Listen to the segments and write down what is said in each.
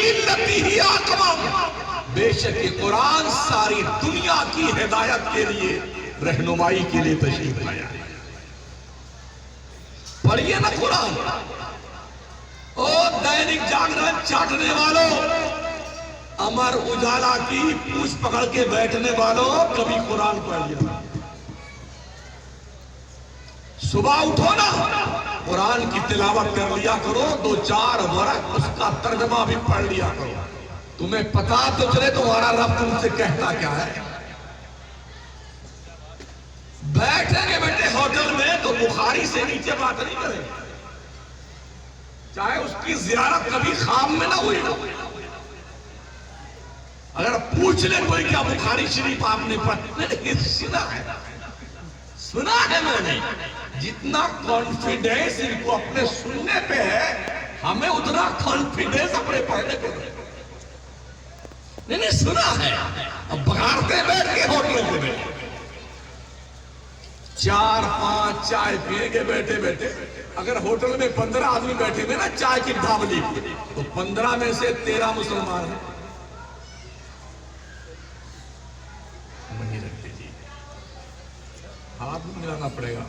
للتی ہی اقوم، بے شک یہ قرآن ساری دنیا کی ہدایت کے لیے، رہنمائی کے لیے تشریف لایا ہے۔ پڑھیے نا قرآن۔ او دینک جاگرن چاٹنے والوں، امر اجالا کی پوچھ پکڑ کے بیٹھنے والوں، کبھی قرآن پڑھ لیا۔ صبح اٹھو نا، قرآن کی تلاوت کر لیا کرو، 2-4 ورق اس کا ترجمہ بھی پڑھ لیا کرو، تمہیں پتا تو چلے تمہارا رب تم سے کہتا کیا ہے۔ بیٹھیں گے بیٹھے ہوٹل میں تو بخاری سے نیچے بات نہیں کریں، چاہے اس کی زیارت کبھی خواب میں نہ ہوئی ہو۔ اگر پوچھ لے کوئی کیا بخاری شریف آپ نے پڑھا؟ سنا ہے میں نے۔ جتنا کانفیڈنس ان کو اپنے سننے پہ ہے، ہمیں اتنا کانفیڈنس اپنے پڑھنے پہ نہیں سنا ہے۔ اب بغارتے بیٹھ کے ہوٹلوں پہ بیٹھے 4-5 چائے پیئیں گے بیٹھے بیٹھے۔ اگر ہوٹل میں 15 آدمی بیٹھے ہوئے نا چائے کی ڈھابلی، تو 15 میں سے 13 مسلمان ہیں۔ وہیں رکھ دیجیے، ہاتھ بھی ملانا پڑے گا۔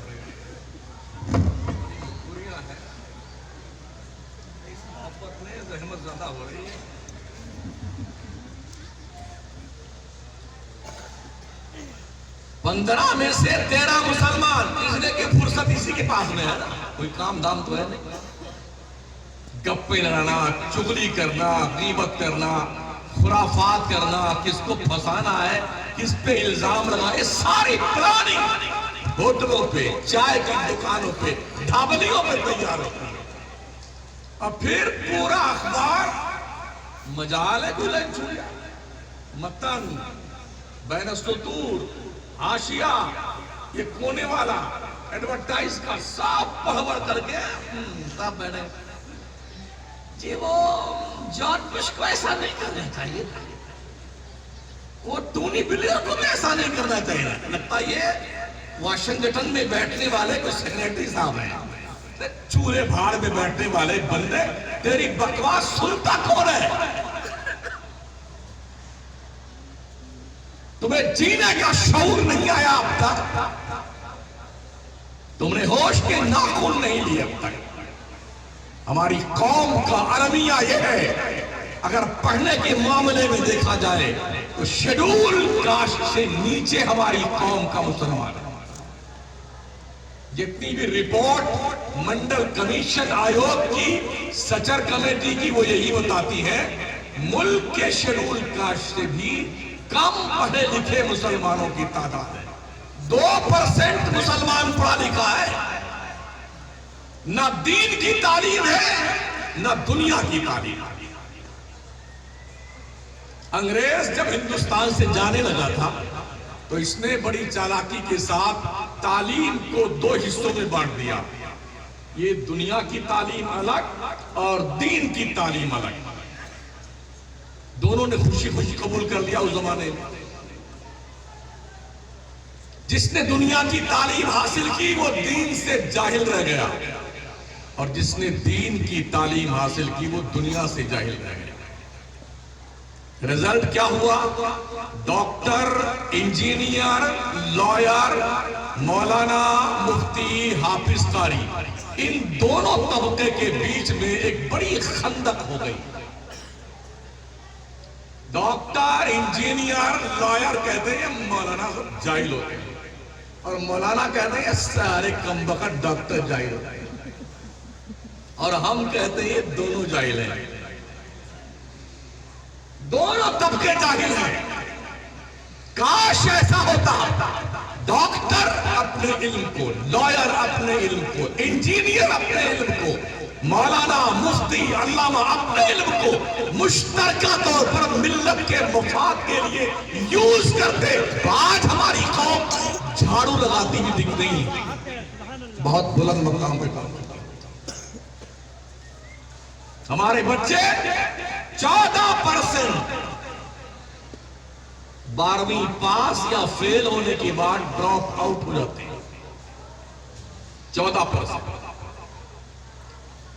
پوریاں ہیں، اس محبت میں زحمت زیادہ ہو رہی ہے۔ پندرہ میں سے 13 مسلمان، اس لیے کہ فرصت اسی کے پاس میں ہے، کوئی کام دام تو ہے نہیں۔ گپے لڑانا، چغلی کرنا، غیبت کرنا، خرافات کرنا، کس کو پھنسانا ہے، کس پہ الزام لگائے، ساری پلاننگ ہوٹلوں پہ، چائے کی دکانوں پہ، ڈھابلیوں پہ تیار ہوتی ہے۔ اور پھر پورا اخبار مجال ہے گلن چھوڑیا، متن، بین السطور، حاشیہ، یہ کونے والا ایڈورٹائز کا سب پڑھور کر کے سب بیٹھے جی۔ وہ جان بش کو ایسا نہیں کرنا چاہیے، وہ ٹونی بلیئر کو بھی ایسا نہیں کرنا چاہیے۔ لگتا یہ واشنگٹن میں بیٹھنے والے کوئی سیکریٹری صاحب ہیں، چولہے بھاڑ میں بیٹھنے والے بندے، تیری بکواس سنتا کون ہے؟ تمہیں جینے کا شعور نہیں آیا اب تک، تم نے ہوش کے ناخن نہیں لیے اب تک۔ ہماری قوم کا المیہ یہ ہے، اگر پڑھنے کے معاملے میں دیکھا جائے تو شیڈول کاسٹ سے نیچے ہماری قوم کا مسلمان ہے۔ جتنی بھی رپورٹ منڈل کمیشن آیوگ کی، سچر کمیٹی کی، وہ یہی بتاتی ہے ملک کے شیڈول کاسٹ سے بھی کم پڑھے لکھے مسلمانوں کی تعداد ہے۔ 2% مسلمان پڑھا لکھا ہے، نہ دین کی تعلیم ہے نہ دنیا کی تعلیم۔ انگریز جب ہندوستان سے جانے لگا تھا تو اس نے بڑی چالاکی کے ساتھ تعلیم کو 2 حصوں میں بانٹ دیا، یہ دنیا کی تعلیم الگ اور دین کی تعلیم الگ۔ دونوں نے خوشی خوشی قبول کر لیا اس زمانے میں۔ جس نے دنیا کی تعلیم حاصل کی وہ دین سے جاہل رہ گیا، اور جس نے دین کی تعلیم حاصل کی وہ دنیا سے جاہل رہ گیا۔ رزلٹ کیا ہوا؟ ڈاکٹر، انجینئر، لائر، مولانا، مفتی، حافظ قاری، ان دونوں طبقے کے بیچ میں ایک بڑی خندق ہو گئی۔ ڈاکٹر، انجینئر، لائر کہتے ہیں مولانا سب جاہل ہوتے ہیں، اور مولانا کہتے ہیں سارے کمبخت ڈاکٹر جاہل ہوتے ہیں، اور ہم کہتے ہیں دونوں جاہل ہیں۔ دونوں طبقے جاہل ہیں۔ کاش ایسا ہوتا، ڈاکٹر اپنے علم کو، لائر اپنے علم کو، انجینئر اپنے علم کو، مولانا، مفتی، علامہ اپنے علم کو مشترکہ طور پر ملت کے مفاد کے لیے یوز کرتے۔ آج ہماری قوم جھاڑو لگاتی بھی دکھ نہیں، بہت بلند مقام پہ کام کرتا۔ ہمارے بچے 14% 12ویں پاس یا فیل ہونے کے بعد ڈراپ آؤٹ ہو جاتے ہیں۔ 14%۔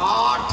8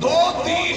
2-3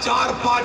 4-5